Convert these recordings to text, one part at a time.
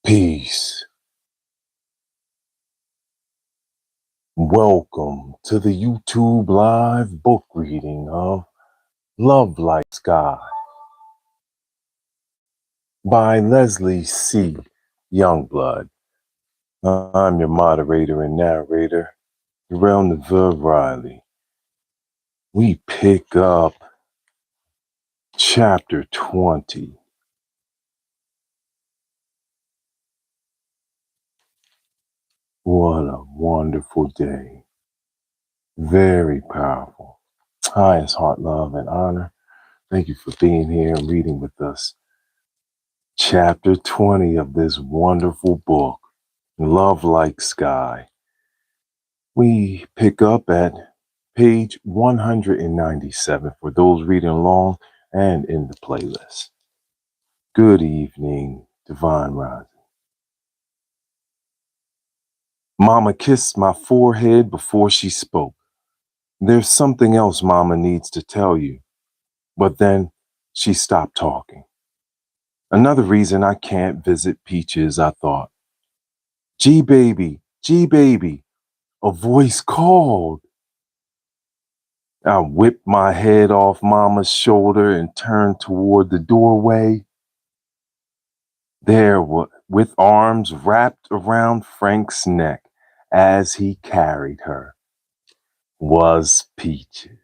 Peace. Welcome to the YouTube live book reading of Love Like Sky by Leslie C. Youngblood. I'm your moderator and narrator, Uriel Riley. We pick up chapter 20. What a wonderful day. Very powerful. Highest heart, love, and honor. Thank you for being here and reading with us. Chapter 20 of this wonderful book, Love Like Sky. We pick up at page 197 for those reading along and in the playlist. Good evening, Divine Rising. Mama kissed my forehead before she spoke. There's something else Mama needs to tell you. But then she stopped talking. Another reason I can't visit Peaches, I thought. G-Baby, G-Baby, a voice called. I whipped my head off Mama's shoulder and turned toward the doorway. There, with arms wrapped around Frank's neck as he carried her, was Peaches.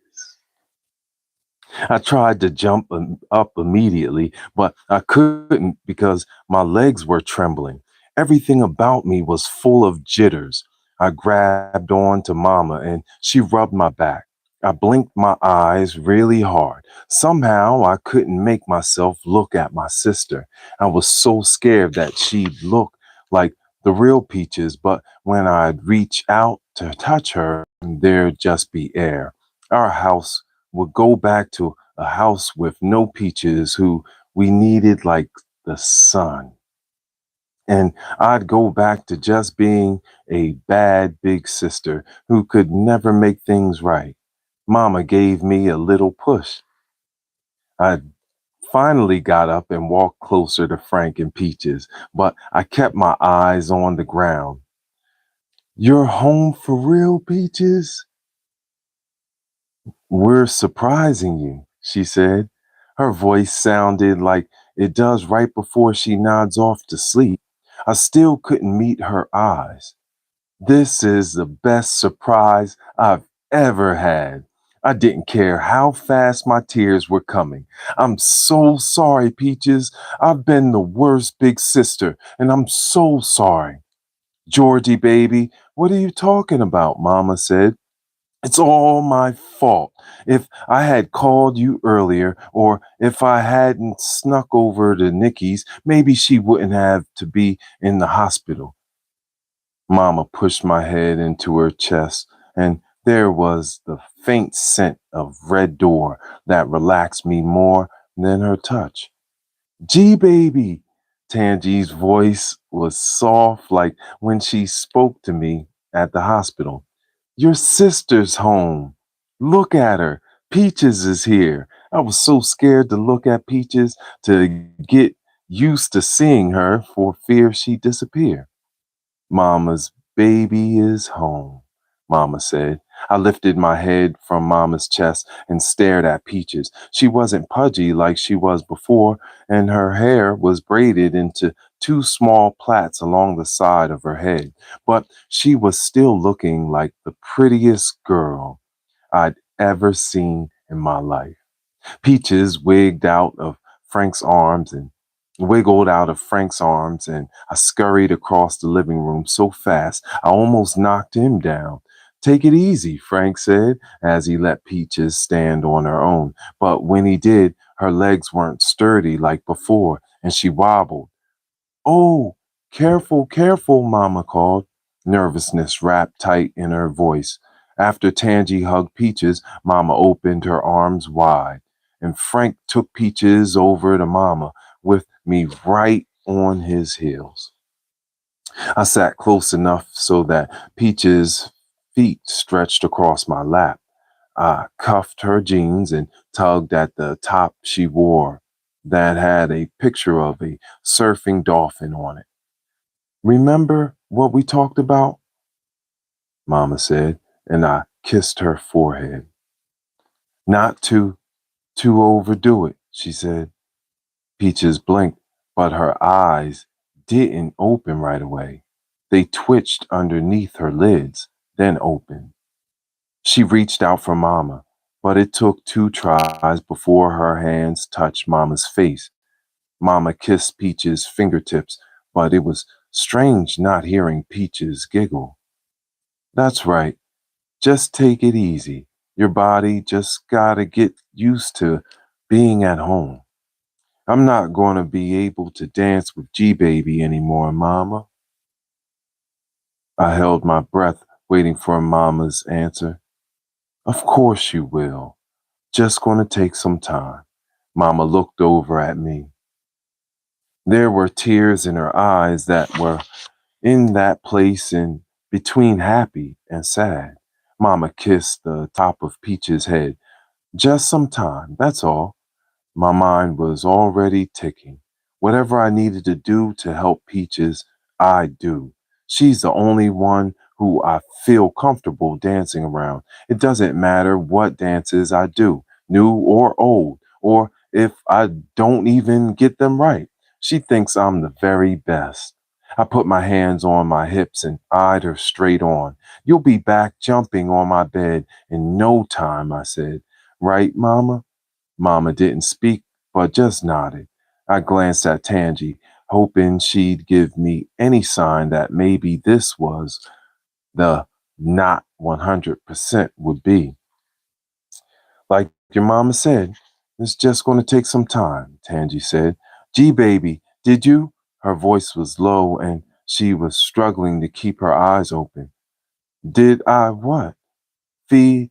I tried to jump up immediately, but I couldn't because my legs were trembling. Everything about me was full of jitters. I grabbed on to Mama and she rubbed my back. I blinked my eyes really hard. Somehow I couldn't make myself look at my sister. I was so scared that she'd look like the real Peaches, but when I'd reach out to touch her, there'd just be air. Our house would go back to a house with no Peaches who we needed like the sun. And I'd go back to just being a bad big sister who could never make things right. Mama gave me a little push. I finally got up and walked closer to Frank and Peaches, but I kept my eyes on the ground. You're home for real, Peaches? We're surprising you, she said. Her voice sounded like it does right before she nods off to sleep. I still couldn't meet her eyes. This is the best surprise I've ever had. I didn't care how fast my tears were coming. I'm so sorry, Peaches. I've been the worst big sister, and I'm so sorry. Georgie, baby, what are you talking about? Mama said. It's all my fault. If I had called you earlier, or if I hadn't snuck over to Nikki's, maybe she wouldn't have to be in the hospital. Mama pushed my head into her chest, and there was the faint scent of red door that relaxed me more than her touch. Gee, baby! Tangi's voice was soft like when she spoke to me at the hospital. Your sister's home. Look at her. Peaches is here. I was so scared to look at Peaches to get used to seeing her for fear she'd disappear. Mama's baby is home, Mama said. I lifted my head from Mama's chest and stared at Peaches. She wasn't pudgy like she was before, and her hair was braided into two small plaits along the side of her head. But she was still looking like the prettiest girl I'd ever seen in my life. Peaches wiggled out of Frank's arms, and I scurried across the living room so fast I almost knocked him down. Take it easy, Frank said, as he let Peaches stand on her own. But when he did, her legs weren't sturdy like before, and she wobbled. Oh, careful, careful, Mama called. Nervousness wrapped tight in her voice. After Tangy hugged Peaches, Mama opened her arms wide, and Frank took Peaches over to Mama with me right on his heels. I sat close enough so that Peaches' feet stretched across my lap. I cuffed her jeans and tugged at the top she wore that had a picture of a surfing dolphin on it. Remember what we talked about? Mama said, and I kissed her forehead. Not to overdo it, she said. Peaches blinked, but her eyes didn't open right away. They twitched underneath her lids, then opened. She reached out for Mama, but it took two tries before her hands touched Mama's face. Mama kissed Peaches' fingertips, but it was strange not hearing Peaches giggle. That's right. Just take it easy. Your body just gotta get used to being at home. I'm not gonna be able to dance with G Baby anymore, Mama. I held my breath, waiting for Mama's answer. Of course you will. Just gonna take some time. Mama looked over at me. There were tears in her eyes that were in that place in between happy and sad. Mama kissed the top of Peach's head. Just some time, that's all. My mind was already ticking. Whatever I needed to do to help Peaches, I do. She's the only one who I feel comfortable dancing around. It doesn't matter what dances I do, new or old, or if I don't even get them right. She thinks I'm the very best. I put my hands on my hips and eyed her straight on. You'll be back jumping on my bed in no time, I said. Right, Mama? Mama didn't speak, but just nodded. I glanced at Tangi, hoping she'd give me any sign that maybe this was the not 100% would be. Like your mama said, it's just going to take some time, Tangi said. Gee, baby, did you? Her voice was low and she was struggling to keep her eyes open. Did I what? Feed?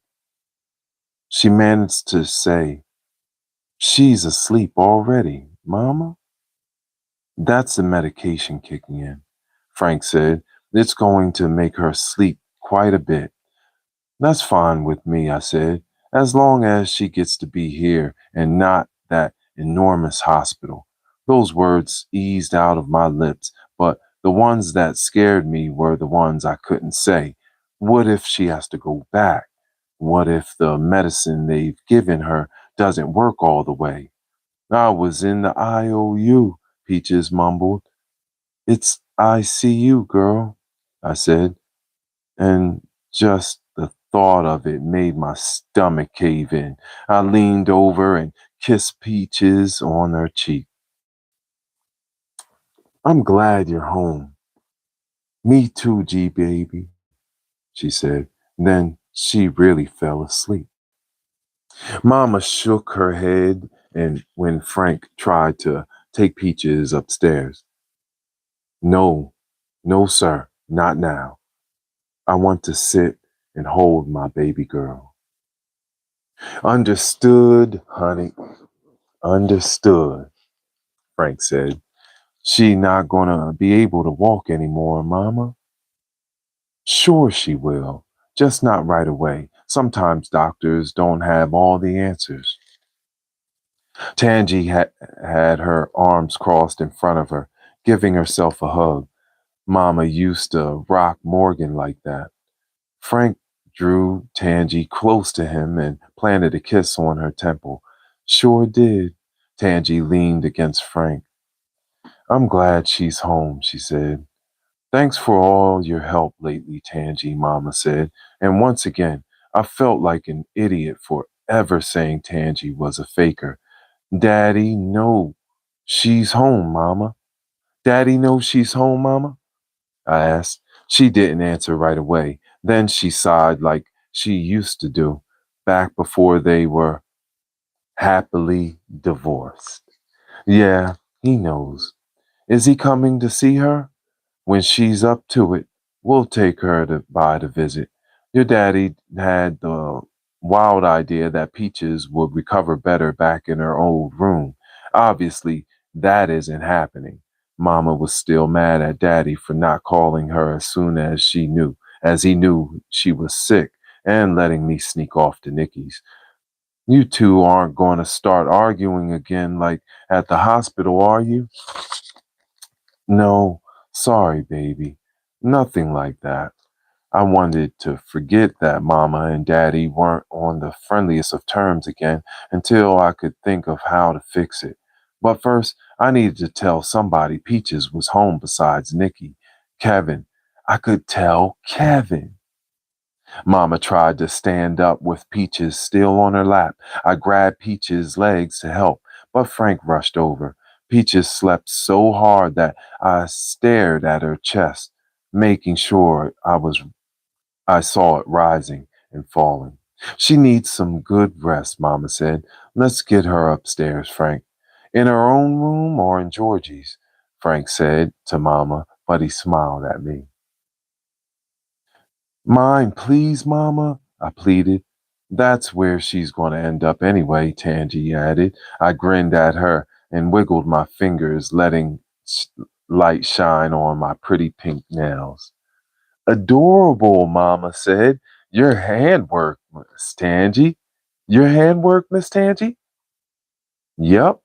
She managed to say, she's asleep already, Mama? That's the medication kicking in, Frank said. It's going to make her sleep quite a bit. That's fine with me, I said, as long as she gets to be here and not that enormous hospital. Those words eased out of my lips, but the ones that scared me were the ones I couldn't say. What if she has to go back? What if the medicine they've given her doesn't work all the way? I was in the IOU, Peaches mumbled. It's ICU, girl, I said, and just the thought of it made my stomach cave in. I leaned over and kissed Peaches on her cheek. I'm glad you're home. Me too, G baby, she said. Then she really fell asleep. Mama shook her head and when Frank tried to take Peaches upstairs. No, no, sir, not now. I want to sit and hold my baby girl. Understood, honey. Understood, Frank said. She not gonna be able to walk anymore, Mama? Sure she will, just not right away. Sometimes doctors don't have all the answers. Tangi had her arms crossed in front of her, giving herself a hug. Mama used to rock Morgan like that. Frank drew Tangi close to him and planted a kiss on her temple. Sure did. Tangi leaned against Frank. I'm glad she's home, she said. Thanks for all your help lately, Tangi, Mama said. And once again, I felt like an idiot for ever saying Tangi was a faker. Daddy, no, she's home, Mama. Daddy knows she's home, Mama? I asked. She didn't answer right away. Then she sighed like she used to do back before they were happily divorced. Yeah, he knows. Is he coming to see her? When she's up to it, we'll take her to by to visit. Your daddy had the wild idea that Peaches would recover better back in her old room. Obviously, that isn't happening. Mama was still mad at Daddy for not calling her as soon as he knew she was sick, and letting me sneak off to Nikki's. You two aren't going to start arguing again like at the hospital, are you? No, Sorry, baby. Nothing like that. I wanted to forget that Mama and Daddy weren't on the friendliest of terms again until I could think of how to fix it. But first, I needed to tell somebody Peaches was home besides Nikki. Kevin. I could tell Kevin. Mama tried to stand up with Peaches still on her lap. I grabbed Peaches' legs to help, but Frank rushed over. Peaches slept so hard that I stared at her chest, making sure I saw it rising and falling. She needs some good rest, Mama said. Let's get her upstairs, Frank. In her own room or in Georgie's? Frank said to Mama, but he smiled at me. Mine, please, Mama, I pleaded. That's where she's going to end up anyway, Tangy added. I grinned at her and wiggled my fingers, letting light shine on my pretty pink nails. Adorable, Mama said. Your handwork, Miss Tangy. Your handwork, Miss Tangy? Yep,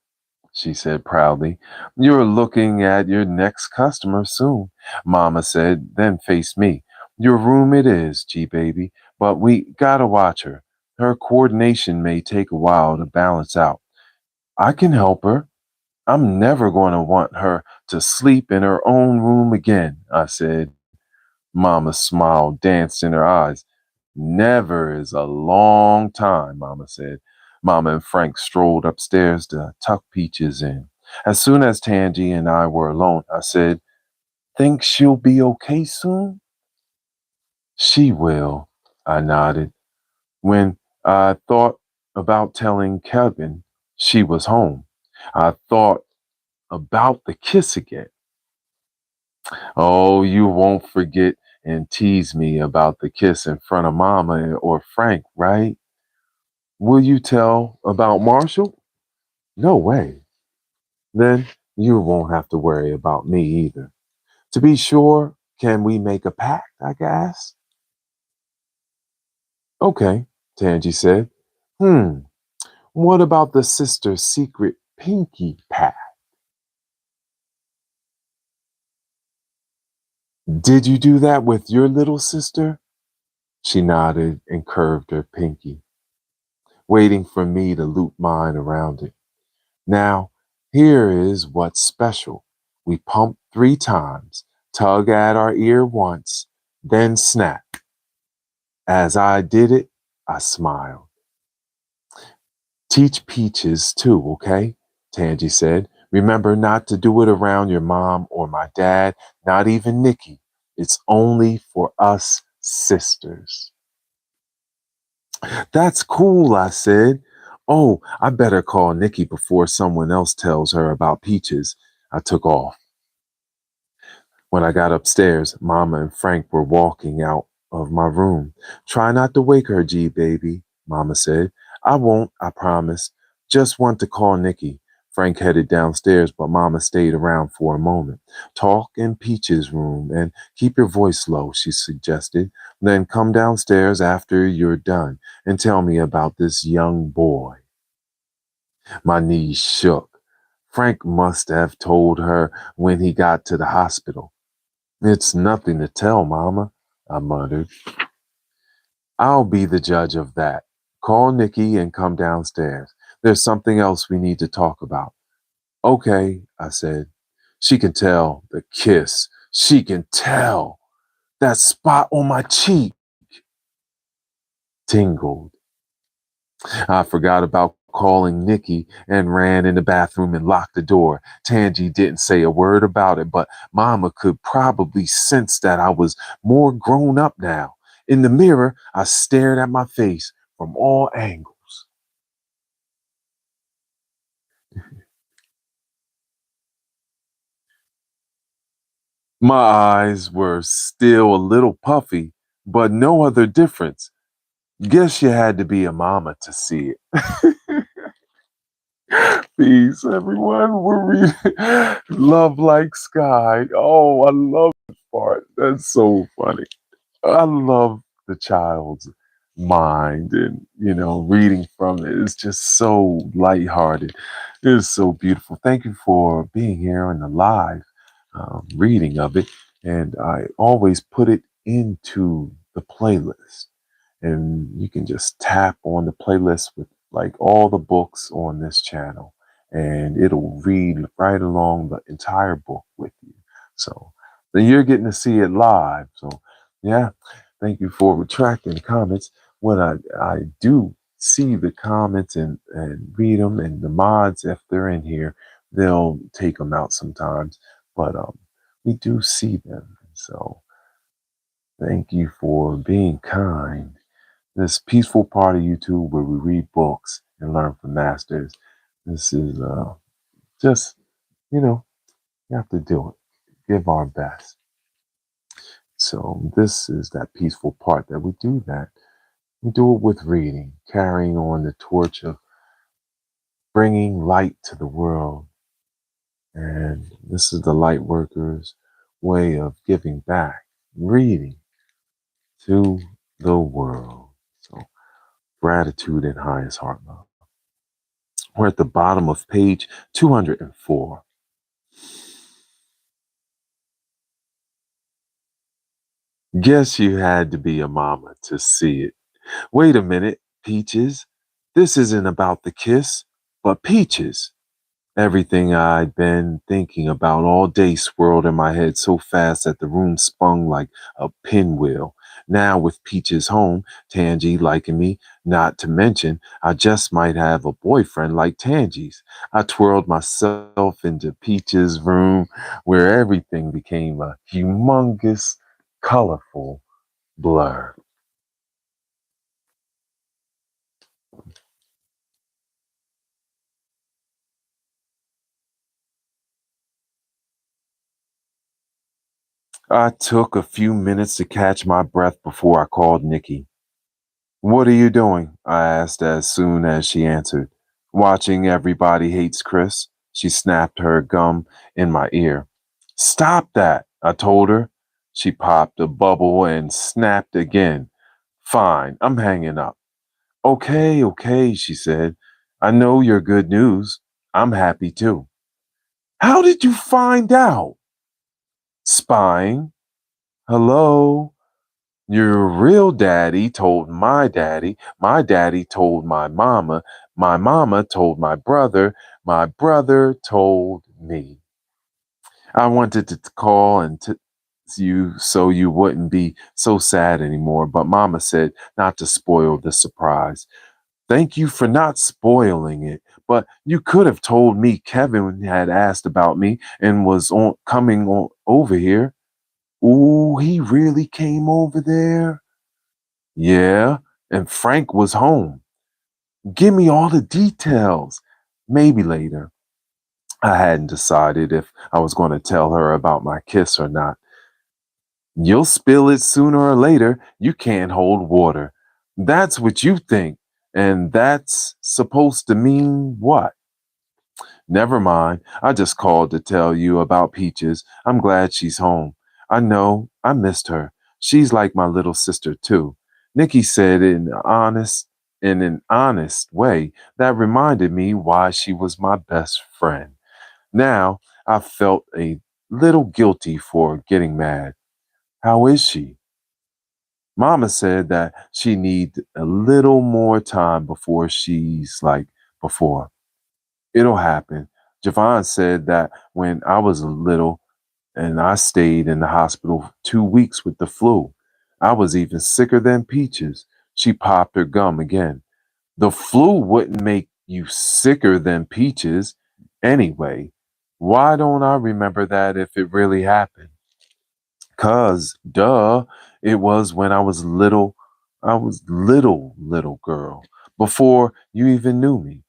she said proudly. You're looking at your next customer soon, Mama said, then faced me. Your room it is, G baby, but we gotta watch her. Her coordination may take a while to balance out. I can help her. I'm never going to want her to sleep in her own room again, I said. Mama's smile danced in her eyes. Never is a long time, Mama said. Mama and Frank strolled upstairs to tuck Peaches in. As soon as Tangy and I were alone, I said, Think she'll be okay soon? She will, I nodded. When I thought about telling Kevin she was home, I thought about the kiss again. Oh, you won't forget and tease me about the kiss in front of Mama or Frank, right? Will you tell about Marshall? No way. Then you won't have to worry about me either. To be sure, can we make a pact, I guess? Okay, Tangy said. Hmm, what about the sister's secret pinky pact? Did you do that with your little sister? She nodded and curved her pinky, waiting for me to loop mine around it. Now, here is what's special. We pump 3 times, tug at our ear once, then snap. As I did it, I smiled. Teach Peaches too, okay? Tangy said. Remember not to do it around your mom or my dad, not even Nikki. It's only for us sisters. That's cool, I said. Oh, I better call Nikki before someone else tells her about Peaches. I took off. When I got upstairs, Mama and Frank were walking out of my room. Try not to wake her, G baby, Mama said. I won't, I promise. Just want to call Nikki. Frank headed downstairs, but Mama stayed around for a moment. Talk in Peach's room and keep your voice low, she suggested. Then come downstairs after you're done and tell me about this young boy. My knees shook. Frank must have told her when he got to the hospital. It's nothing to tell, Mama, I muttered. I'll be the judge of that. Call Nikki and come downstairs. There's something else we need to talk about. Okay, I said. She can tell. The kiss. She can tell. That spot on my cheek tingled. I forgot about calling Nikki and ran in the bathroom and locked the door. Tangy didn't say a word about it, but Mama could probably sense that I was more grown up now. In the mirror, I stared at my face from all angles. My eyes were still a little puffy, but no other difference. Guess you had to be a mama to see it. Peace, everyone. We're reading Love Like Sky. Oh, I love this part. That's so funny. I love the child's mind and, reading from it. It's just so lighthearted. It is so beautiful. Thank you for being here on the live. reading of it, and I always put it into the playlist. And you can just tap on the playlist with like all the books on this channel, and it'll read right along the entire book with you. So then you're getting to see it live. So yeah, thank you for retracting the comments. When I do see the comments and read them, and the mods, if they're in here, they'll take them out sometimes. But we do see them. So thank you for being kind. This peaceful part of YouTube where we read books and learn from masters. This is just, you know, you have to do it. Give our best. So this is that peaceful part that we do that. We do it with reading, carrying on the torch of bringing light to the world. And this is the light workers' way of giving back, reading to the world. So gratitude and highest heart love. We're at the bottom of page 204. Guess you had to be a mama to see it. Wait a minute, Peaches. This isn't about the kiss, but Peaches. Everything I'd been thinking about all day swirled in my head so fast that the room spun like a pinwheel. Now, with Peaches home, Tangy liking me, not to mention, I just might have a boyfriend like Tangy's. I twirled myself into Peaches' room where everything became a humongous, colorful blur. I took a few minutes to catch my breath before I called Nikki. "What are you doing?" I asked as soon as she answered. "Watching Everybody Hates Chris." She snapped her gum in my ear. "Stop that," I told her. She popped a bubble and snapped again. "Fine, I'm hanging up." "Okay, okay," she said. "I know you're good news. I'm happy too." "How did you find out?" "Spying." "Hello?" "Your real daddy told my daddy told my mama told my brother told me." I wanted to call and you so you wouldn't be so sad anymore, but mama said not to spoil the surprise. "Thank you for not spoiling it, but you could have told me Kevin had asked about me and was coming over here." "Ooh, he really came over there?" "Yeah, and Frank was home." "Give me all the details." "Maybe later." I hadn't decided if I was going to tell her about my kiss or not. "You'll spill it sooner or later. You can't hold water." "That's what you think. And that's supposed to mean what?" "Never mind. I just called to tell you about Peaches. I'm glad she's home. I know I missed her. She's like my little sister too." Nikki said in an honest way that reminded me why she was my best friend. Now I felt a little guilty for getting mad. "How is she?" Mama said that she needs a little more time before she's like before. "It'll happen." Javon said that when I was little and I stayed in the hospital 2 weeks with the flu. I was even sicker than Peaches. She popped her gum again. "The flu wouldn't make you sicker than Peaches. Anyway, why don't I remember that if it really happened?" "'Cause, duh, it was when I was little. I was little girl, before you even knew me.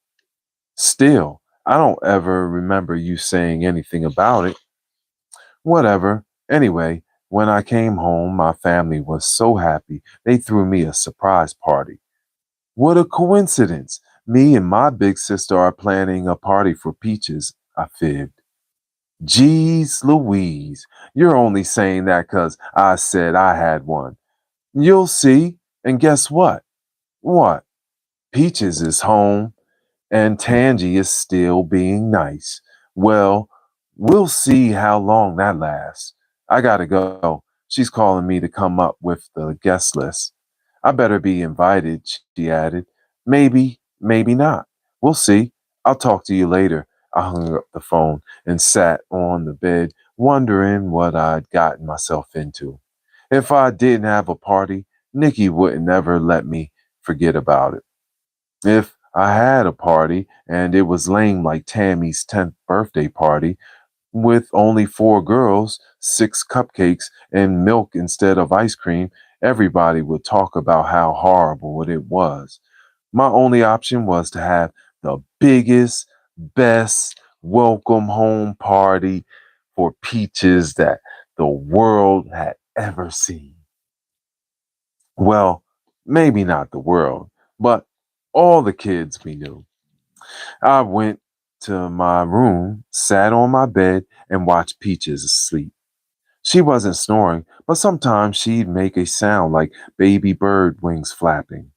Still, I don't ever remember you saying anything about it." "Whatever. Anyway, when I came home, my family was so happy. They threw me a surprise party." "What a coincidence. Me and my big sister are planning a party for Peaches," I fibbed. "Geez Louise, you're only saying that 'cause I said I had one. You'll see. And guess what?" "What?" "Peaches is home and Tangy is still being nice. Well, We'll see how long that lasts. I gotta go. She's calling me to come up with the guest list. I better be invited, she added. Maybe, maybe not. We'll see. I'll talk to you later. I hung up the phone and sat on the bed, wondering what I'd gotten myself into. If I didn't have a party, Nikki wouldn't ever let me forget about it. If I had a party and it was lame like Tammy's 10th birthday party, with only four girls, six cupcakes, and milk instead of ice cream, everybody would talk about how horrible it was. My only option was to have the biggest, best welcome home party for peaches that the world had ever seen. Well, maybe not the world, but all the kids we knew. I went to my room, sat on my bed, and watched Peaches sleep. She wasn't snoring, but sometimes she'd make a sound like baby bird wings flapping.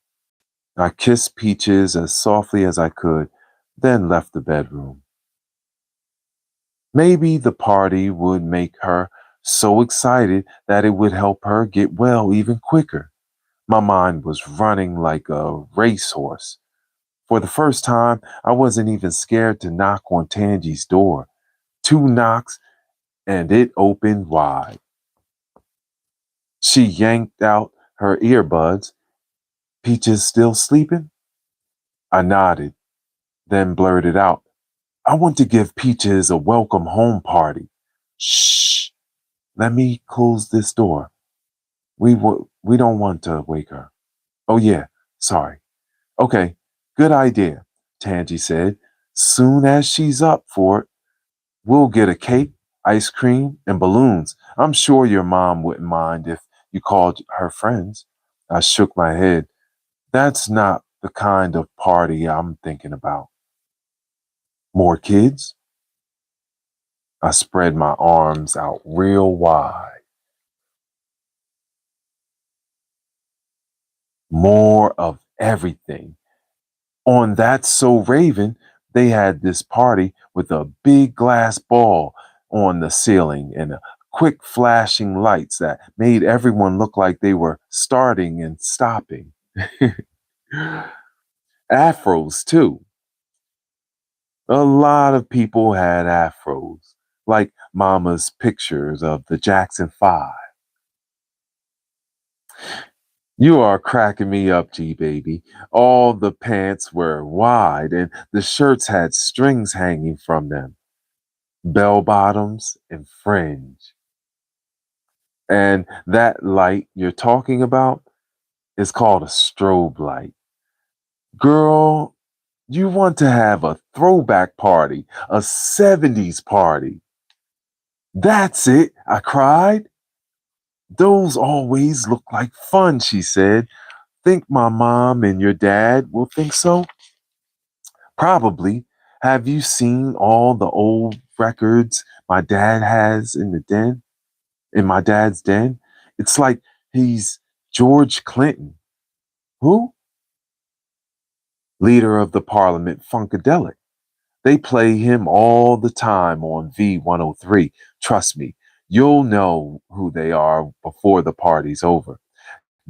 I kissed Peaches as softly as I could, then left the bedroom. Maybe the party would make her so excited that it would help her get well even quicker. My mind was running like a racehorse. For the first time, I wasn't even scared to knock on Tangie's door. Two knocks, and it opened wide. She yanked out her earbuds. Peaches still sleeping? I nodded, then blurted out, I want to give Peaches a welcome home party. Shh, let me close this door. We don't want to wake her. Oh, yeah, sorry. Okay, good idea, Tangi said. Soon as she's up for it, we'll get a cake, ice cream, and balloons. I'm sure your mom wouldn't mind if you called her friends. I shook my head. That's not the kind of party I'm thinking about. More kids? I spread my arms out real wide. More of everything. On That's So Raven, they had this party with a big glass ball on the ceiling and quick flashing lights that made everyone look like they were starting and stopping. Afros, too. A lot of people had afros, like Mama's pictures of the Jackson Five. You are cracking me up, G baby. All the pants were wide and the shirts had strings hanging from them, bell bottoms and fringe. And that light you're talking about is called a strobe light. Girl, you want to have a throwback party, a 70s party. That's it, I cried. Those always look like fun, she said. Think my mom and your dad will think so? Probably. Have you seen all the old records my dad has in my dad's den? It's like he's George Clinton. Who? Leader of the Parliament Funkadelic. They play him all the time on V103. Trust me, you'll know who they are before the party's over.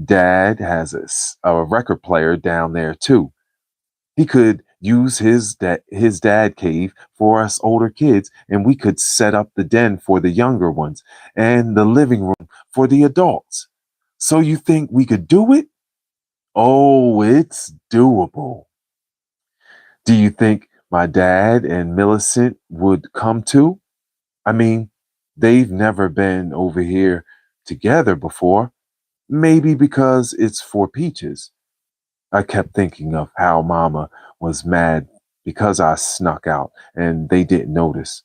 Dad has a record player down there too. He could use his dad cave for us older kids, and we could set up the den for the younger ones and the living room for the adults. So you think we could do it? Oh, it's doable. Do you think my dad and Millicent would come too? I mean, they've never been over here together before. Maybe because it's for Peaches. I kept thinking of how Mama was mad because I snuck out and they didn't notice.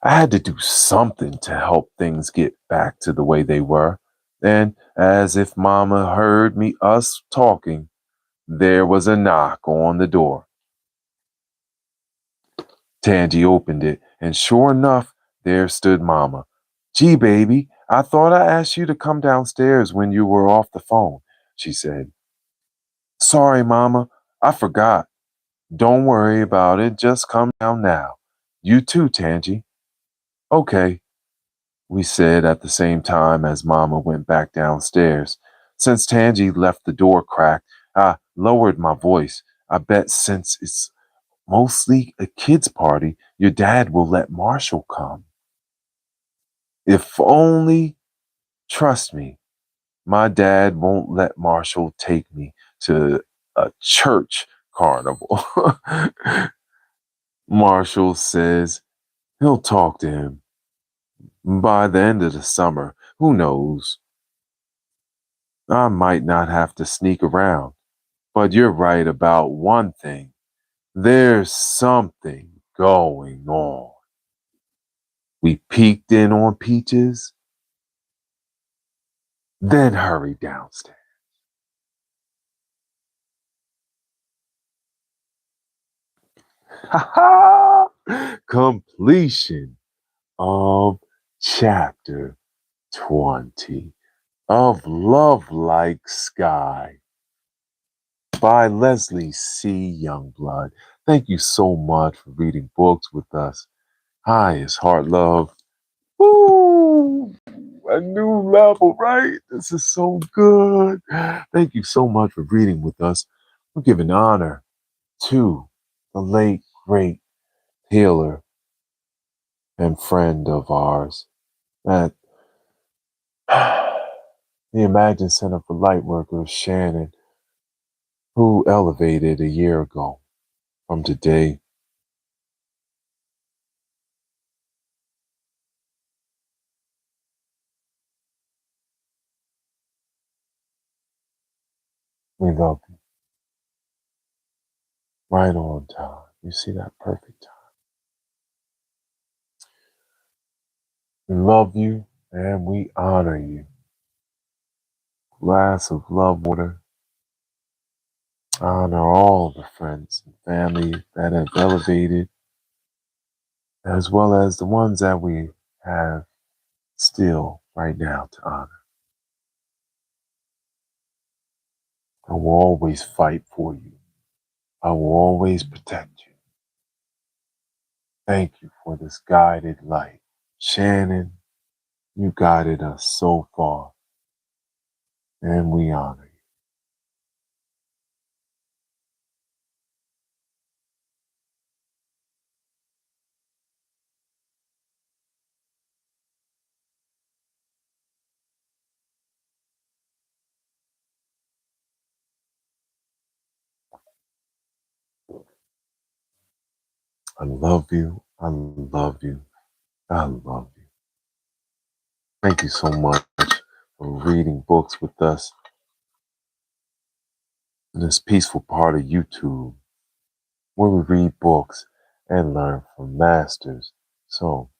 I had to do something to help things get back to the way they were. And as if Mama heard us talking, there was a knock on the door. Tangi opened it, and sure enough, there stood Mama. Gee, baby, I thought I asked you to come downstairs when you were off the phone, she said. Sorry, Mama, I forgot. Don't worry about it. Just come down now. You too, Tangy. Okay, we said at the same time as Mama went back downstairs. Since Tangy left the door cracked, I lowered my voice. I bet since it's mostly a kid's party, your dad will let Marshall come. If only, trust me, my dad won't let Marshall take me to a church carnival. Marshall says he'll talk to him by the end of the summer. Who knows? I might not have to sneak around. But you're right about one thing. There's something going on. We peeked in on Peaches, then hurried downstairs. Completion of chapter 20 of Love Like Sky by Leslie C. Youngblood. Thank you so much for reading books with us. Hi, it's Heart Love. Woo! A new level, right? This is so good. Thank you so much for reading with us. We're giving honor to the late, great healer and friend of ours at the Imagine Center for Lightworkers, Shannon, who elevated a year ago from today. We love you. Right on time. You see that perfect time. We love you and we honor you. Glass of love water. Honor all the friends and family that have elevated, as well as the ones that we have still right now to honor. I will always fight for you. I will always protect you. Thank you for this guided light. Shannon, you guided us so far, and we honor you. I love you. I love you. I love you. Thank you so much for reading books with us in this peaceful part of YouTube where we read books and learn from masters. So,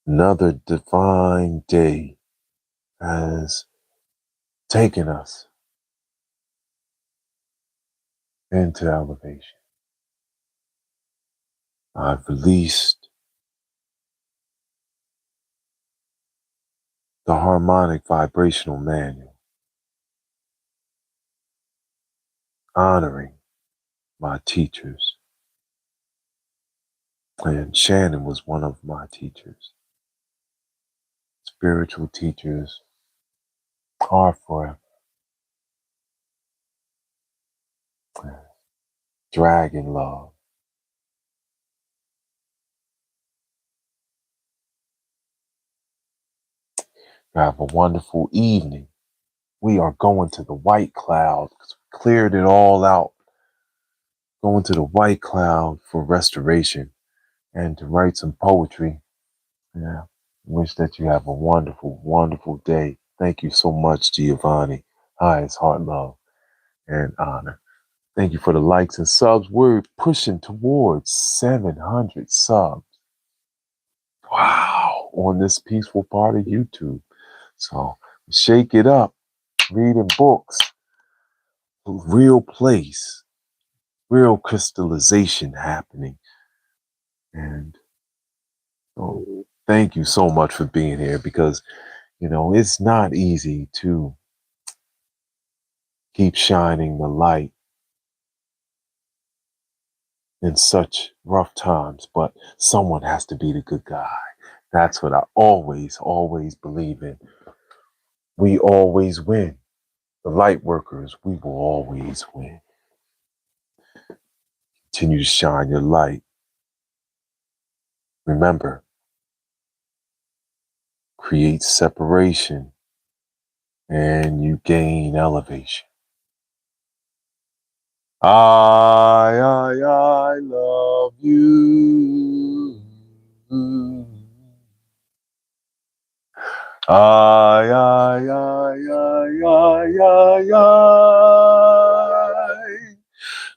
another divine day has taken us into elevation. I've released the harmonic vibrational manual, honoring my teachers. And Shannon was one of my teachers. Spiritual teachers are forever. Dragon love. Have a wonderful evening. We are going to the White Cloud because we cleared it all out. Going to the White Cloud for restoration and to write some poetry. Yeah. Wish that you have a wonderful, wonderful day. Thank you so much, Giovanni. Hi, it's Heart Love and Honor. Thank you for the likes and subs. We're pushing towards 700 subs. Wow. On this peaceful part of YouTube. So shake it up. Reading books. Real place. Real crystallization happening. And thank you so much for being here because, it's not easy to keep shining the light in such rough times, but someone has to be the good guy. That's what I always believe in. We always win. The light workers, we will always win. Continue to shine your light. Remember, create separation and you gain elevation. I love you. I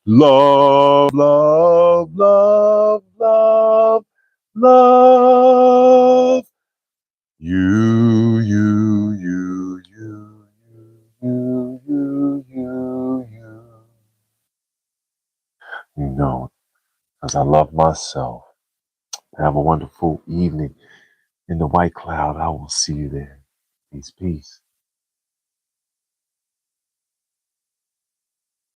love, love, love, love, love you, you, you, you, you, you, you, you. You know, because I love myself. Have a wonderful evening in the white cloud. I will see you there. Peace, peace.